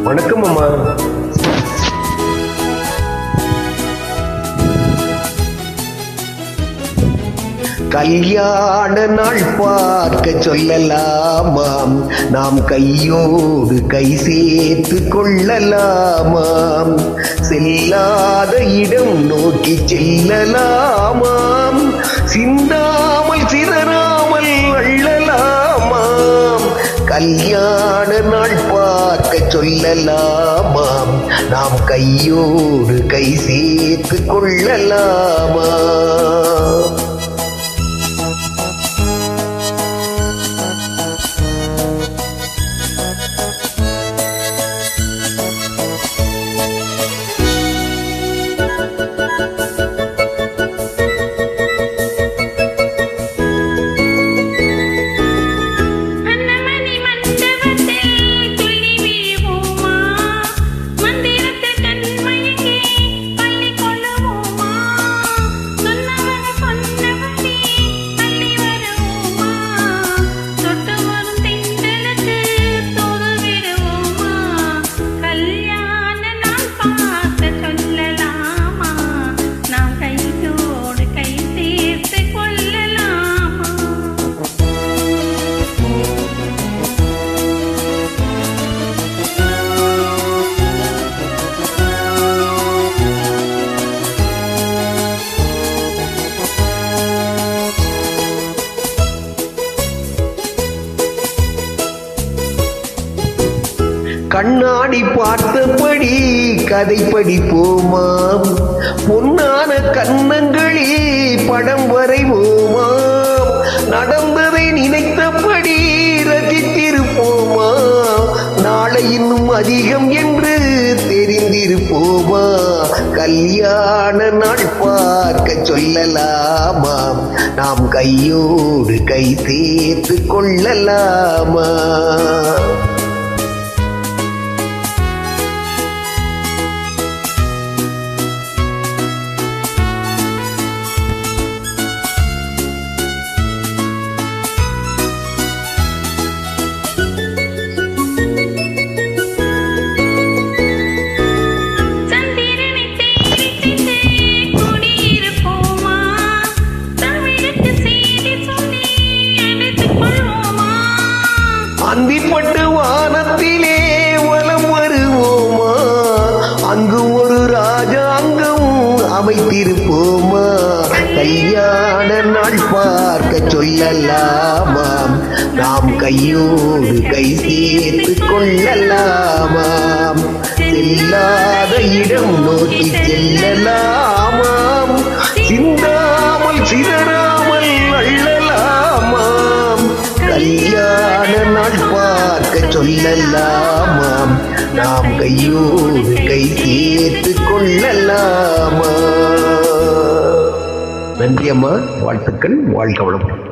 வணக்கம் அம்மா. கல்யாண நாள் பார்க்க சொல்லலாமாம், நாம் கையோடு கை சேர்த்து கொள்ளலாமாம். செல்லாத இடம் நோக்கி செல்லலாமாம், சிந்தாமல் சிதறாமல் அள்ளலாமாம். கல்யாண நாள் பார்க்க சொல்லலாமாம், நாம் கையோடு கை சேர்த்து கொள்ளலாமா. கண்ணாடி பார்த்தபடி கதை படிப்போமாம், பொன்னான கன்னங்களில் படம் வரைவோமாம். நடந்ததை நினைத்தபடி ரசித்திருப்போமா, நாளை இன்னும் அதிகம் என்று தெரிந்திருப்போமா. கல்யாண நாள் பார்க்க சொல்லலாமாம், நாம் கையோடு கை சேர்த்து கொள்ளலாமா. அந்திப்பட்டு வானத்திலே வலம் வருவோமா, அங்கு ஒரு ராஜாங்கம் அமைத்திருப்போமா. கல்யாண நாள் பார்க்க சொல்லலாமாம், நாம் கையோடு கை சேர்த்து கொள்ளலாமாம். செல்லாத இடம் நோக்கி செல்லலாமாம், சிந்தாமல் சிதறாமல் அள்ளலாமாம். கல்யாண நாள் பார்க்க சொல்லலாமாம், நாம் கையோடு கை சேர்த்து கொள்ளலாமா. நன்றி அம்மா, வாழ்த்துக்கள், வாழ்க வளமுடன்.